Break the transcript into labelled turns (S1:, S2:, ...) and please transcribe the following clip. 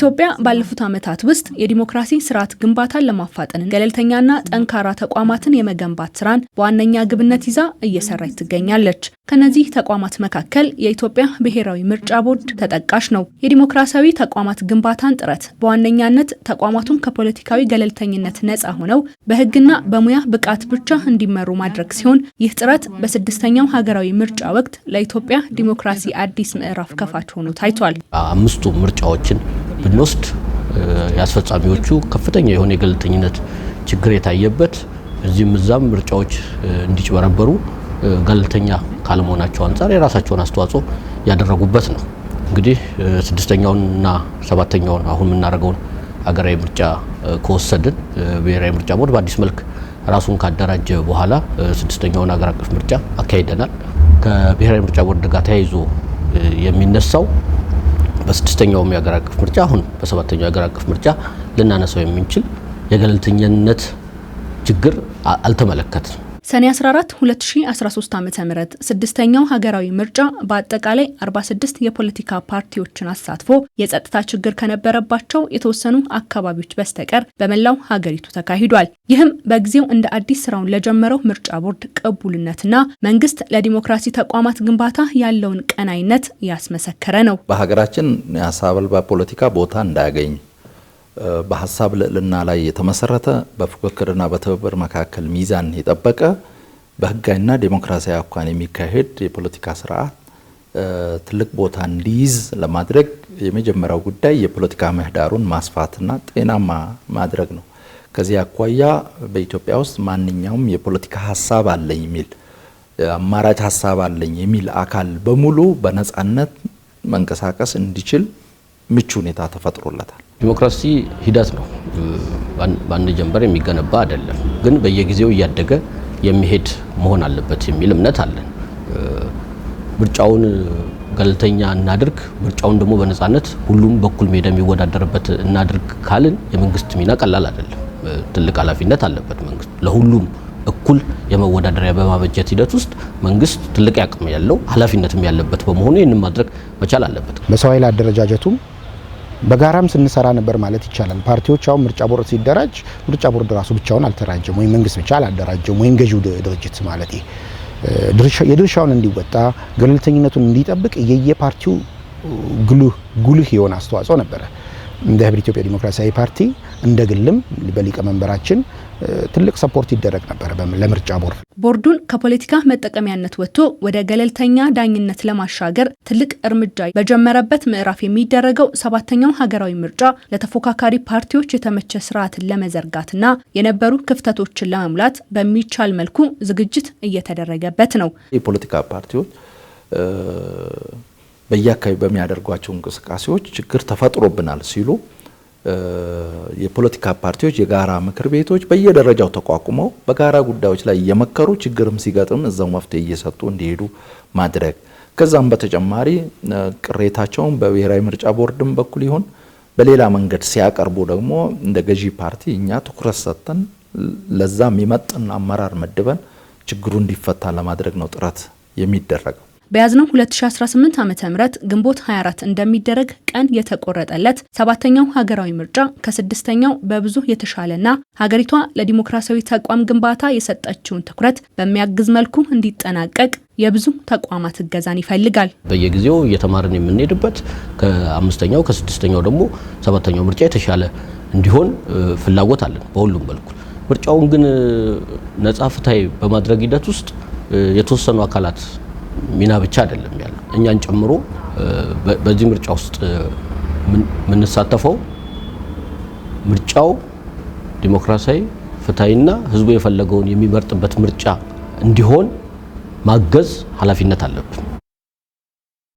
S1: ኢትዮጵያ ባለፉት ዓመታት ውስጥ የዲሞክራሲ ስርዓት ግንባታን ለማፋጠን ገለልተኛና ጠንካራ ተቋማትን የመገንባት ስራን በዋነኛ ግብነት ይዛ እየሰራች ትገኛለች። ከነዚህ ተቋማት መካከል የኢትዮጵያ ብሔራዊ ምርጫ ቦርድ ተጠቃሽ ነው። የዲሞክራሲያዊ ተቋማት ግንባታን ጥረት በዋነኛነት ተቋማቱን ከፖለቲካዊ ገለልተኝነት ነፃ ሆነው በሕግና በሙያ ብቃት ብቻ እንዲመሩ ማድረግ ሲሆን ይህ ጥረት በስድስተኛው ሀገራዊ ምርጫ ወቅት ለኢትዮጵያ ዲሞክራሲ አዲስ ምዕራፍ ከፋች ሆኖ ታይቷል።
S2: አምስቱ ምርጫዎችን ብንወስድ ያስፈጻሚዎቹ ከፍተኛ የሆነ የገለልተኝነት ችግር የታየበት እዚህም እዛም ምርጫዎች እንዲጭበረበሩ ገለልተኛ ካለመሆናቸው አንፃር የራሳቸውን አስተዋጽኦ ያደረጉበት ነው። እንግዲህ ስድስተኛውንና ሰባተኛውን አሁን የምናደርገውን ሀገራዊ ምርጫ ከወሰድን ብሔራዊ ምርጫ ቦርድ በአዲስ መልክ ራሱን ካደራጀ በኋላ ስድስተኛውን ሀገር አቀፍ ምርጫ አካሂደናል። ከብሔራዊ ምርጫ ቦርድ ጋር ተያይዞ የሚነሳው በስድስተኛው የሀገር አቀፍ ምርጫ አሁን በሰባተኛው የሀገር አቀፍ ምርጫ ልናነሳው የምንችል የገለልተኝነት ችግር አልተመለከትም።
S1: ሰኔ 14 2013 ዓ.ም ስድስተኛው ሀገራዊ ምርጫ በአጠቃላይ 46 የፖለቲካ ፓርቲዎችን አሳትፎ የጸጥታ ችግር ከነበረባቸው የተወሰኑ አካባቢዎች በስተቀር በመላው ሀገሪቱ ተካሂዷል። ይህም በጊዜው እንደ አዲስ ስራውን ለጀመረው ምርጫ ቦርድ ቅቡልነትና መንግስት ለዲሞክራሲ ተቋማት ግንባታ ያለውን ቀናይነት ያስመሰከረ ነው።
S3: በሀገራችን የሀሳብ አልባ ፖለቲካ ቦታ እንዳያገኝ በሀሳብ ልዕልና ላይ የተመሰረተ በፉክክርና በትብብር መካከል ሚዛን የጠበቀ በህጋዊና ዲሞክራሲያዊ አኳኋን የሚካሄድ የፖለቲካ ስርዓት ትልቅ ቦታ እንዲይዝ ለማድረግ የመጀመሪያው ጉዳይ የፖለቲካ ምህዳሩን ማስፋትና ጤናማ ማድረግ ነው። ከዚህ አኳያ በኢትዮጵያ ውስጥ ማንኛውም የፖለቲካ ሀሳብ አለኝ የሚል አማራጭ ሀሳብ አለኝ የሚል አካል በሙሉ በነጻነት መንቀሳቀስ እንዲችል ምቹ ሁኔታ ተፈጥሮለታል።
S2: ዲሞክራሲ ሂደት ነው። በአንድ ጀንበር የሚገነባ አይደለም፣ ግን በየጊዜው እያደገ የሚሄድ መሆን አለበት የሚል እምነት አለን። ምርጫውን ገለልተኛ እናድርግ፣ ምርጫውን ደግሞ በነጻነት ሁሉም በኩል ሜዳ የሚወዳደርበት እናድርግ ካልን የመንግስት ሚና ቀላል አይደለም። ትልቅ ኃላፊነት አለበት መንግስት። ለሁሉም እኩል የመወዳደሪያ በማበጀት ሂደት ውስጥ መንግስት ትልቅ አቅም ያለው ኃላፊነትም ያለበት በመሆኑ ይህንን ማድረግ መቻል አለበት።
S4: በሰው ኃይል አደረጃጀቱም በጋራም ስንሰራ ነበር ማለት ይቻላል። ፓርቲዎች አሁን ምርጫ ቦርድ ሲደራጅ ምርጫ ቦርድ ራሱ ብቻውን አልተደራጀም፣ ወይም መንግስት ብቻ አላደራጀም፣ ወይም ገዢው ድርጅት ማለት የድርሻውን እንዲወጣ ገለልተኝነቱን እንዲጠብቅ የየፓርቲው ጉልህ የሆነ አስተዋጽኦ ነበረ። እንደ ህብረ ኢትዮጵያ ዲሞክራሲያዊ ፓርቲ እንደ ግልም በሊቀመንበራችን ትልቅ ሰፖርት ይደረግ ነበር ለምርጫ ቦርድ።
S1: ቦርዱን ከፖለቲካ መጠቀሚያነት ወጥቶ ወደ ገለልተኛ ዳኝነት ለማሻገር ትልቅ እርምጃ በጀመረበት ምዕራፍ የሚደረገው ሰባተኛው ሀገራዊ ምርጫ ለተፎካካሪ ፓርቲዎች የተመቸ ስርዓትን ለመዘርጋትና የነበሩ ክፍተቶችን ለመሙላት በሚቻል መልኩ ዝግጅት እየተደረገበት ነው።
S3: የፖለቲካ ፓርቲዎች በየአካባቢ በሚያደርጓቸው እንቅስቃሴዎች ችግር ተፈጥሮብናል ሲሉ የፖለቲካ ፓርቲዎች የጋራ ምክር ቤቶች በየደረጃው ተቋቁመው በጋራ ጉዳዮች ላይ እየመከሩ ችግርም ሲገጥም እዛው መፍትሄ እየሰጡ እንዲሄዱ ማድረግ፣ ከዛም በተጨማሪ ቅሬታቸውን በብሔራዊ ምርጫ ቦርድም በኩል ይሁን በሌላ መንገድ ሲያቀርቡ ደግሞ እንደ ገዢ ፓርቲ እኛ ትኩረት ሰጥተን ለዛ የሚመጥን አመራር መድበን ችግሩ እንዲፈታ ለማድረግ ነው ጥረት የሚደረገው።
S1: በያዝነው 2018 ዓ.ም ግንቦት 24 እንደሚደረግ ቀን የተቆረጠለት ሰባተኛው ሀገራዊ ምርጫ ከስድስተኛው በብዙ የተሻለና ሀገሪቷ ለዲሞክራሲያዊ ተቋም ግንባታ የሰጠችውን ትኩረት በሚያግዝ መልኩ እንዲጠናቀቅ የብዙ ተቋማት እገዛን ይፈልጋል።
S2: በየጊዜው እየተማርን የምንሄድበት ከአምስተኛው ከስድስተኛው ደግሞ ሰባተኛው ምርጫ የተሻለ እንዲሆን ፍላጎት አለን በሁሉም መልኩ። ምርጫውን ግን ነጻ ፍትሃዊ በማድረግ ሂደት ውስጥ የተወሰኑ አካላት ሚና ብቻ አይደለም ያለው። እኛን ጨምሮ በዚህ ምርጫ ውስጥ የምንሳተፈው ምርጫው ዲሞክራሲያዊ ፍትሃዊና ህዝቡ የፈለገውን የሚመርጥበት ምርጫ እንዲሆን ማገዝ ኃላፊነት አለብን።